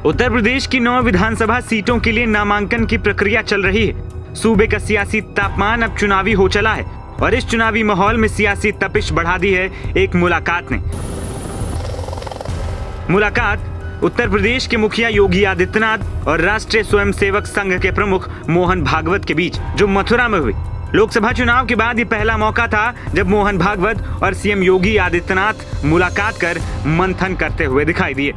उत्तर प्रदेश की 9 विधानसभा सीटों के लिए नामांकन की प्रक्रिया चल रही है। सूबे का सियासी तापमान अब चुनावी हो चला है और इस चुनावी माहौल में सियासी तपिश बढ़ा दी है एक मुलाकात ने। मुलाकात उत्तर प्रदेश के मुखिया योगी आदित्यनाथ और राष्ट्रीय स्वयंसेवक संघ के प्रमुख मोहन भागवत के बीच जो मथुरा में हुई। लोकसभा चुनाव के बाद ये पहला मौका था जब मोहन भागवत और सीएम योगी आदित्यनाथ मुलाकात कर मंथन करते हुए दिखाई दिए।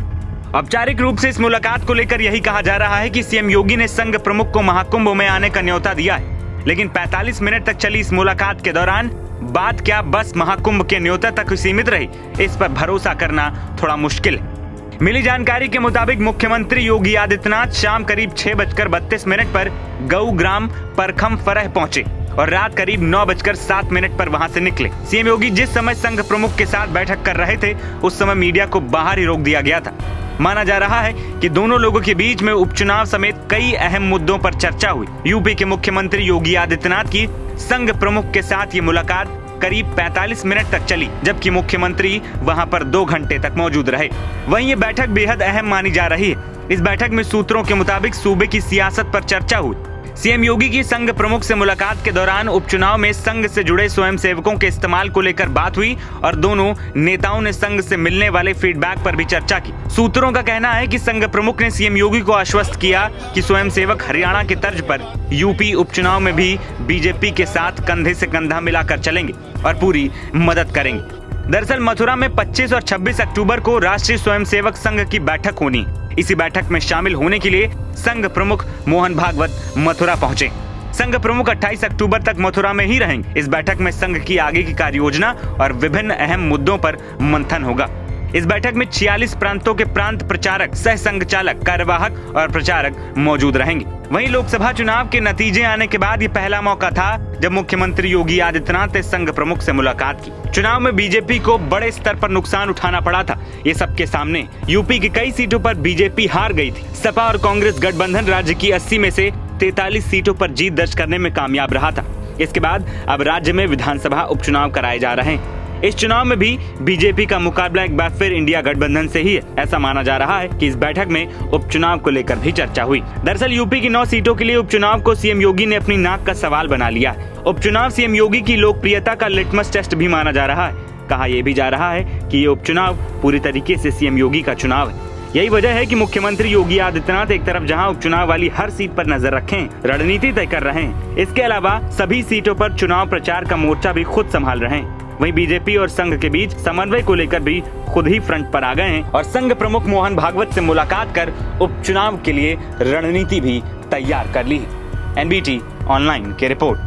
औपचारिक रूप से इस मुलाकात को लेकर यही कहा जा रहा है कि सीएम योगी ने संघ प्रमुख को महाकुंभ में आने का न्योता दिया है, लेकिन 45 मिनट तक चली इस मुलाकात के दौरान बात क्या बस महाकुंभ के न्योता तक सीमित रही, इस पर भरोसा करना थोड़ा मुश्किल है। मिली जानकारी के मुताबिक मुख्यमंत्री योगी आदित्यनाथ शाम करीब 6:32 पर गऊ ग्राम परखम फरह पहुंचे और रात करीब 9:07 पर वहां से निकले। सीएम योगी जिस समय संघ प्रमुख के साथ बैठक कर रहे थे उस समय मीडिया को बाहर ही रोक दिया गया था। माना जा रहा है कि दोनों लोगों के बीच में उपचुनाव समेत कई अहम मुद्दों पर चर्चा हुई। यूपी के मुख्यमंत्री योगी आदित्यनाथ की संघ प्रमुख के साथ ये मुलाकात करीब 45 मिनट तक चली, जबकि मुख्यमंत्री वहां पर 2 घंटे तक मौजूद रहे। वहीं ये बैठक बेहद अहम मानी जा रही है। इस बैठक में सूत्रों के मुताबिक सूबे की सियासत पर चर्चा हुई। सीएम योगी की संघ प्रमुख से मुलाकात के दौरान उपचुनाव में संघ से जुड़े स्वयंसेवकों के इस्तेमाल को लेकर बात हुई और दोनों नेताओं ने संघ से मिलने वाले फीडबैक पर भी चर्चा की। सूत्रों का कहना है कि संघ प्रमुख ने सीएम योगी को आश्वस्त किया कि स्वयंसेवक हरियाणा की तर्ज पर यूपी उपचुनाव में भी बीजेपी के साथ कंधे से कंधा मिलाकर चलेंगे और पूरी मदद करेंगे। दरअसल मथुरा में 25 और 26 अक्टूबर को राष्ट्रीय स्वयंसेवक संघ की बैठक होनी। इसी बैठक में शामिल होने के लिए संघ प्रमुख मोहन भागवत मथुरा पहुंचे। संघ प्रमुख 28 अक्टूबर तक मथुरा में ही रहेंगे। इस बैठक में संघ की आगे की कार्य योजना और विभिन्न अहम मुद्दों पर मंथन होगा। इस बैठक में 46 प्रांतों के प्रांत प्रचारक, सह संघचालक, कार्यवाहक और प्रचारक मौजूद रहेंगे। वहीं लोकसभा चुनाव के नतीजे आने के बाद ये पहला मौका था जब मुख्यमंत्री योगी आदित्यनाथ ने संघ प्रमुख से मुलाकात की। चुनाव में बीजेपी को बड़े स्तर पर नुकसान उठाना पड़ा था। ये सबके सामने यूपी की कई सीटों पर बीजेपी हार गई थी। सपा और कांग्रेस गठबंधन राज्य की 80 में से 43 सीटों पर जीत दर्ज करने में कामयाब रहा था। इसके बाद अब राज्य में विधानसभा उपचुनाव कराए जा रहे हैं। इस चुनाव में भी बीजेपी का मुकाबला एक बार फिर इंडिया गठबंधन से ही है। ऐसा माना जा रहा है कि इस बैठक में उपचुनाव को लेकर भी चर्चा हुई। दरअसल यूपी की 9 सीटों के लिए उपचुनाव को सीएम योगी ने अपनी नाक का सवाल बना लिया है। उपचुनाव सीएम योगी की लोकप्रियता का लिटमस टेस्ट भी माना जा रहा है। कहा यह भी जा रहा है कि ये उपचुनाव पूरी तरीके से सीएम योगी का चुनाव है। यही वजह है कि मुख्यमंत्री योगी आदित्यनाथ एक तरफ जहां उपचुनाव वाली हर सीट पर नजर रखें, रणनीति तय कर रहे हैं, इसके अलावा सभी सीटों पर चुनाव प्रचार का मोर्चा भी खुद संभाल रहे हैं। वहीं बीजेपी और संघ के बीच समन्वय को लेकर भी खुद ही फ्रंट पर आ गए हैं और संघ प्रमुख मोहन भागवत से मुलाकात कर उपचुनाव के लिए रणनीति भी तैयार कर ली है। एनबीटी ऑनलाइन की रिपोर्ट।